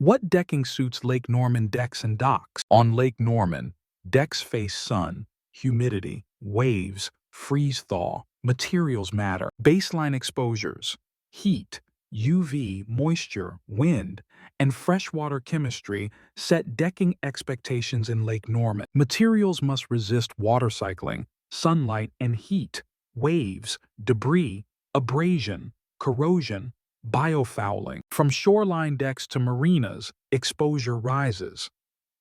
What decking suits Lake Norman decks and docks? On Lake Norman, decks face sun, humidity, waves, freeze-thaw. Materials matter. Baseline exposures: heat, UV, moisture, wind, and freshwater chemistry set decking expectations in Lake Norman. Materials must resist water cycling, sunlight and heat, waves, debris, abrasion, corrosion, biofouling. From shoreline decks to marinas, exposure rises.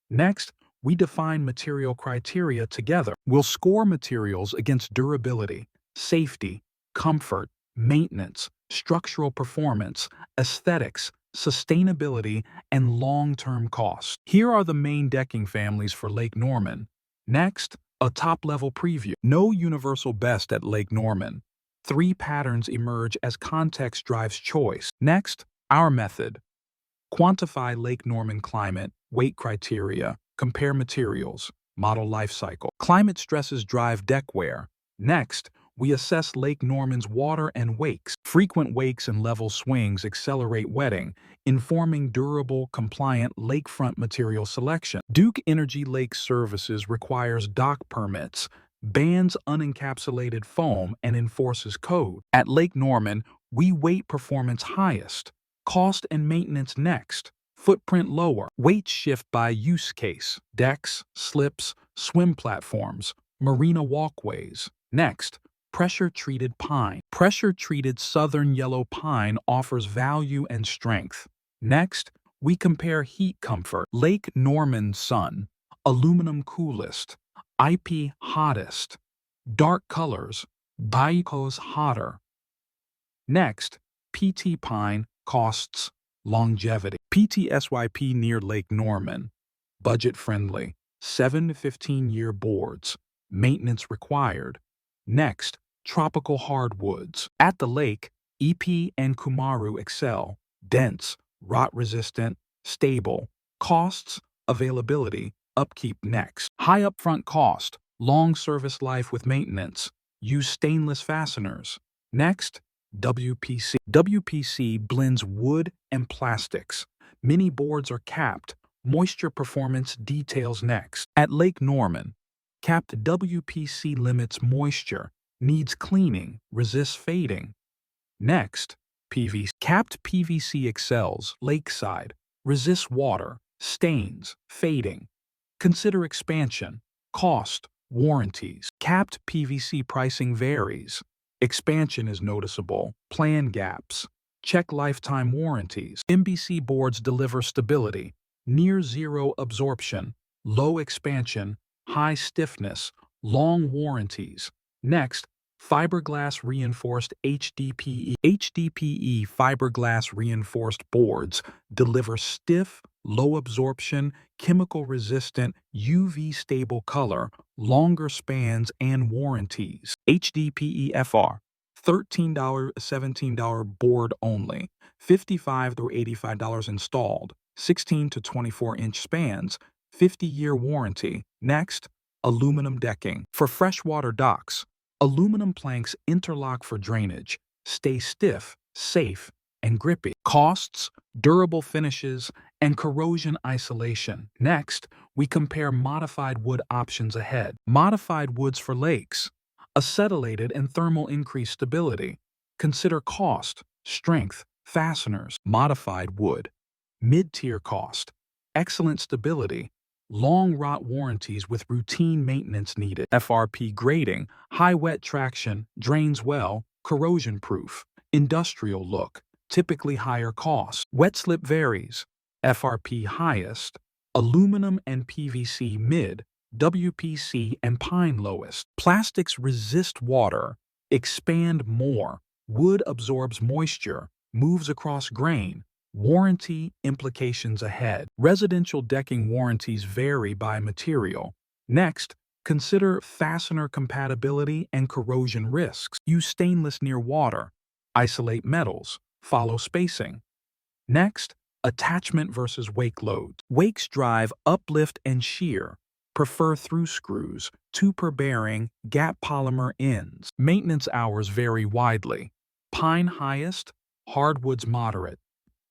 Next, we define material criteria together. We'll score materials against durability, safety, comfort, maintenance, structural performance, aesthetics, sustainability, and long-term cost. Here are the main decking families for Lake Norman. Next, a top-level preview. No universal best at Lake Norman. 3 patterns emerge as context drives choice. Next, our method. Quantify Lake Norman climate, weight criteria, compare materials, model life cycle. Climate stresses drive deck wear. Next, we assess Lake Norman's water and wakes. Frequent wakes and level swings accelerate wetting, informing durable, compliant lakefront material selection. Duke Energy Lake Services requires dock permits, bans unencapsulated foam, and enforces code. At Lake Norman, we weight performance highest, cost and maintenance next, footprint lower. Weights shift by use case: decks, slips, swim platforms, marina walkways. Next, pressure-treated pine. Pressure-treated southern yellow pine offers value and strength. Next, we compare heat comfort. Lake Norman sun, aluminum coolest, IP hottest. Dark colors, Baikos hotter. Next, PT pine, costs, longevity. PTSYP near Lake Norman, budget-friendly, 7 to 15-year boards, maintenance required. Next, tropical hardwoods. At the lake, EP and Kumaru excel, dense, rot-resistant, stable. Costs, availability, upkeep next. High upfront cost, long service life with maintenance. Use stainless fasteners. Next, WPC. WPC blends wood and plastics. Many boards are capped. Moisture performance details next. At Lake Norman, capped WPC limits moisture, needs cleaning, resists fading. Next, PVC. Capped PVC excels, lakeside, resists water, stains, fading. Consider expansion, cost, warranties. Capped PVC pricing varies. Expansion is noticeable, plan gaps. Check lifetime warranties. MBC boards deliver stability, near zero absorption, low expansion, high stiffness, long warranties. Next, fiberglass reinforced HDPE. HDPE fiberglass reinforced boards deliver stiff, low absorption, chemical resistant, UV stable color, longer spans, and warranties. HDPE FR, $13, $17 board only, $55 through $85 installed, 16 to 24-inch spans, 50-year warranty. Next, aluminum decking. For freshwater docks, aluminum planks interlock for drainage, stay stiff, safe, and grippy. Costs, durable finishes, and corrosion isolation. Next, we compare modified wood options ahead. Modified woods for lakes. Acetylated and thermal increased stability. Consider cost, strength, fasteners. Modified wood. Mid-tier cost. Excellent stability. Long rot warranties with routine maintenance needed. FRP grading. High wet traction, drains well, corrosion proof. Industrial look. Typically higher cost. Wet slip varies. FRP highest. Aluminum and PVC mid. WPC and pine lowest. Plastics resist water, expand more. Wood absorbs moisture, moves across grain. Warranty implications ahead. Residential decking warranties vary by material. Next, consider fastener compatibility and corrosion risks. Use stainless near water. Isolate metals. Follow spacing. Next, attachment versus wake loads. Wakes drive uplift and shear. Prefer through screws, 2 per bearing, gap polymer ends. Maintenance hours vary widely. Pine highest, hardwoods moderate.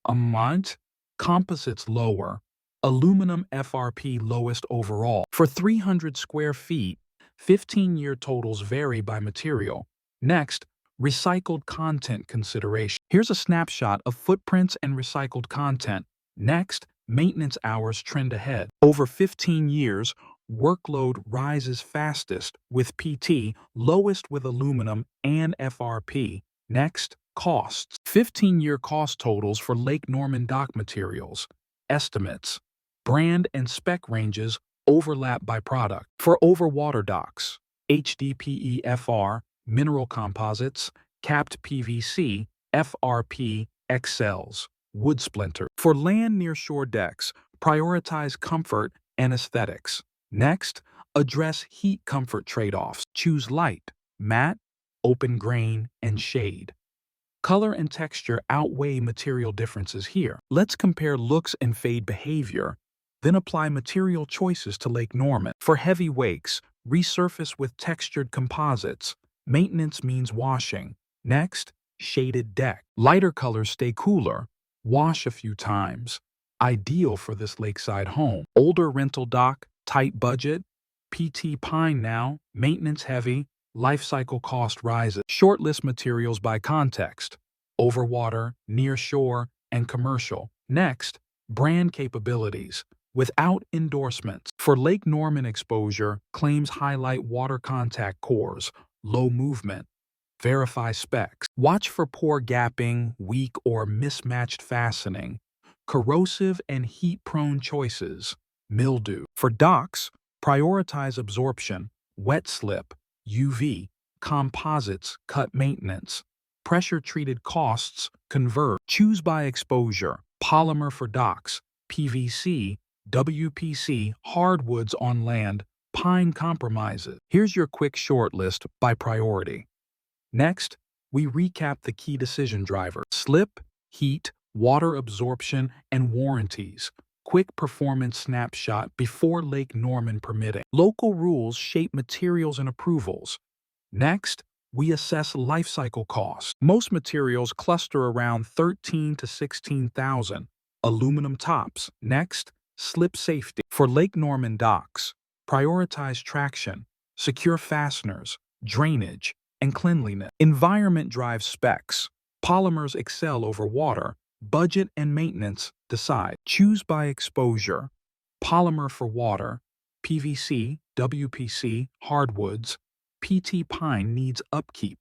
A month, Composites lower. Aluminum FRP lowest overall. For 300 square feet, 15-year totals vary by material. Next, recycled content consideration. Here's a snapshot of footprints and recycled content. Next, maintenance hours trend ahead. Over 15 years, workload rises fastest with PT, lowest with aluminum and FRP. Next, costs. 15-year cost totals for Lake Norman dock materials. Estimates. Brand and spec ranges overlap by product. For overwater docks, HDPE FR, mineral composites, capped PVC, FRP, XLs, wood splinter. For land near shore decks, prioritize comfort and aesthetics. Next, address heat comfort trade-offs. Choose light, matte, open grain, and shade. Color and texture outweigh material differences here. Let's compare looks and fade behavior, then apply material choices to Lake Norman. For heavy wakes, resurface with textured composites. Maintenance means washing. Next, shaded deck. Lighter colors stay cooler. Wash a few times. Ideal for this lakeside home. Older rental dock, tight budget. PT pine now, maintenance heavy. Life cycle cost rises. Shortlist materials by context. Overwater, near shore, and commercial. Next, brand capabilities. Without endorsements. For Lake Norman exposure, claims highlight water contact cores, low movement. Verify specs. Watch for poor gapping, weak or mismatched fastening. Corrosive and heat-prone choices. Mildew. For docks, prioritize absorption, wet slip, UV, composites, cut maintenance. Pressure-treated costs convert. Choose by exposure. Polymer for docks, PVC, WPC, hardwoods on land, pine compromises. Here's your quick short list by priority. Next, we recap the key decision drivers: slip, heat, water absorption, and warranties. Quick performance snapshot before Lake Norman permitting. Local rules shape materials and approvals. Next, we assess life cycle costs. Most materials cluster around $13,000 to $16,000. Aluminum tops. Next, slip safety. For Lake Norman docks, prioritize traction, secure fasteners, drainage, and cleanliness. Environment drives specs. Polymers excel over water. Budget and maintenance decide. Choose by exposure. Polymer for water, PVC, WPC, hardwoods. PT pine needs upkeep.